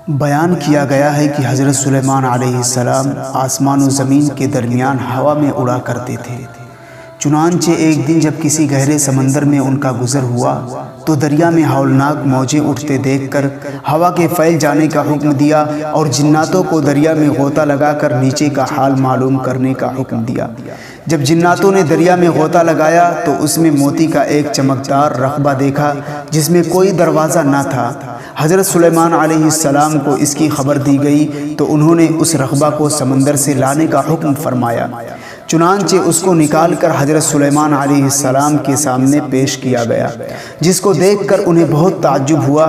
بیان کیا گیا ہے کہ حضرت سلیمان علیہ السلام آسمان و زمین کے درمیان ہوا میں اڑا کرتے تھے۔ چنانچہ ایک دن جب کسی گہرے سمندر میں ان کا گزر ہوا تو دریا میں ہولناک موجیں اٹھتے دیکھ کر ہوا کے پھیل جانے کا حکم دیا اور جناتوں کو دریا میں غوطہ لگا کر نیچے کا حال معلوم کرنے کا حکم دیا۔ جب جناتوں نے دریا میں غوطہ لگایا تو اس میں موتی کا ایک چمکدار رقبہ دیکھا جس میں کوئی دروازہ نہ تھا۔ حضرت سلیمان علیہ السلام کو اس کی خبر دی گئی تو انہوں نے اس رقبہ کو سمندر سے لانے کا حکم فرمایا۔ چنانچہ اس کو نکال کر حضرت سلیمان علیہ السلام کے سامنے پیش کیا گیا، جس کو دیکھ کر انہیں بہت تعجب ہوا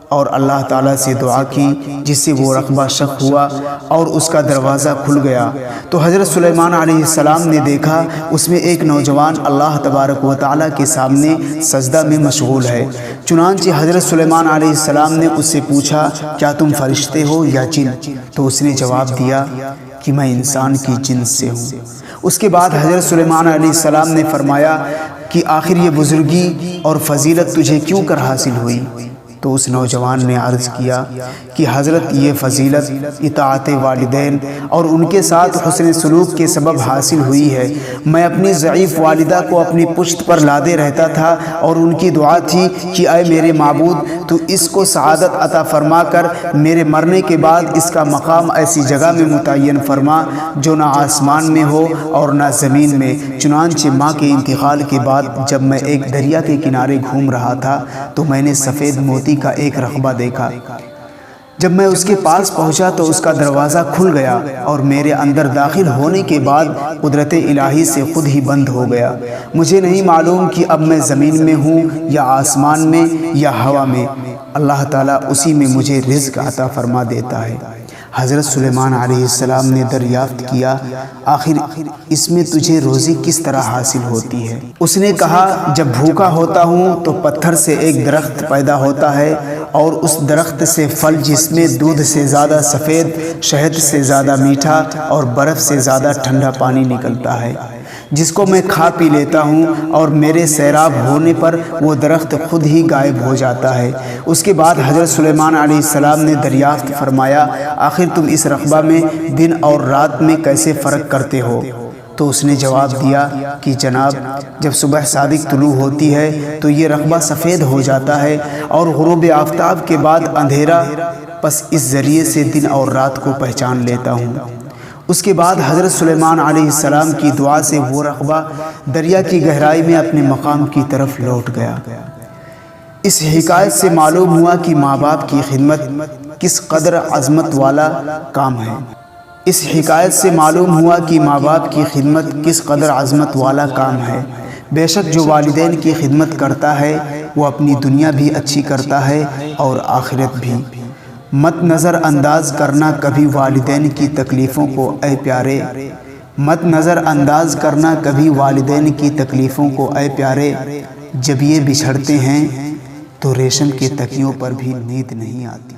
اور اللہ تعالیٰ سے دعا کی، جس سے وہ رقبہ شق ہوا اور اس کا دروازہ کھل گیا۔ تو حضرت سلیمان علیہ السلام نے دیکھا اس میں ایک نوجوان اللہ تبارک و تعالیٰ کے سامنے سجدہ میں مشغول ہے۔ چنانچہ حضرت سلیمان علیہ السلام نے اس سے پوچھا، کیا تم فرشتے ہو یا جن؟ تو اس نے جواب دیا کہ میں انسان کی جنس سے ہوں۔ اس کے بعد حضرت سلیمان علیہ السلام نے فرمایا کہ آخر یہ بزرگی اور فضیلت تجھے کیوں کر حاصل ہوئی؟ تو اس نوجوان نے عرض کیا کہ حضرت یہ فضیلت اطاعت والدین اور ان کے ساتھ حسن سلوک کے سبب حاصل ہوئی ہے۔ میں اپنی ضعیف والدہ کو اپنی پشت پر لادے رہتا تھا اور ان کی دعا تھی کہ اے میرے معبود، تو اس کو سعادت عطا فرما کر میرے مرنے کے بعد اس کا مقام ایسی جگہ میں متعین فرما جو نہ آسمان میں ہو اور نہ زمین میں۔ چنانچہ ماں کے انتقال کے بعد جب میں ایک دریا کے کنارے گھوم رہا تھا تو میں نے سفید موتی کا ایک رقبہ دیکھا۔ جب میں اس کے پاس پہنچا تو اس کا دروازہ کھل گیا اور میرے اندر داخل ہونے کے بعد قدرت الہی سے خود ہی بند ہو گیا۔ مجھے نہیں معلوم کہ اب میں زمین میں ہوں یا آسمان میں یا ہوا میں، اللہ تعالیٰ اسی میں مجھے رزق عطا فرما دیتا ہے۔ حضرت سلیمان علیہ السلام نے دریافت کیا، آخر اس میں تجھے روزی کس طرح حاصل ہوتی ہے؟ اس نے کہا، جب بھوکا ہوتا ہوں تو پتھر سے ایک درخت پیدا ہوتا ہے اور اس درخت سے پھل جس میں دودھ سے زیادہ سفید، شہد سے زیادہ میٹھا اور برف سے زیادہ ٹھنڈا پانی نکلتا ہے، جس کو میں کھا پی لیتا ہوں اور میرے سیراب ہونے پر وہ درخت خود ہی غائب ہو جاتا ہے۔ اس کے بعد حضرت سلیمان علیہ السلام نے دریافت فرمایا، آخر تم اس رقبہ میں دن اور رات میں کیسے فرق کرتے ہو؟ تو اس نے جواب دیا کہ جناب، جب صبح صادق طلوع ہوتی ہے تو یہ رقبہ سفید ہو جاتا ہے اور غروب آفتاب کے بعد اندھیرا، پس اس ذریعے سے دن اور رات کو پہچان لیتا ہوں۔ اس کے بعد حضرت سلیمان علیہ السلام کی دعا سے وہ رقبہ دریا کی گہرائی میں اپنے مقام کی طرف لوٹ گیا۔ اس حکایت سے معلوم ہوا کہ ماں باپ کی خدمت کس قدر عظمت والا کام ہے۔ اس حکایت سے معلوم ہوا کہ ماں باپ کی خدمت کس قدر عظمت والا کام ہے۔ بے شک جو والدین کی خدمت کرتا ہے وہ اپنی دنیا بھی اچھی کرتا ہے اور آخرت بھی۔ مت نظر انداز کرنا کبھی والدین کی تکلیفوں کو اے پیارے، مت نظر انداز کرنا کبھی والدین کی تکلیفوں کو اے پیارے، جب یہ بچھڑتے ہیں تو ریشم کے تکیوں پر بھی نیند نہیں آتی۔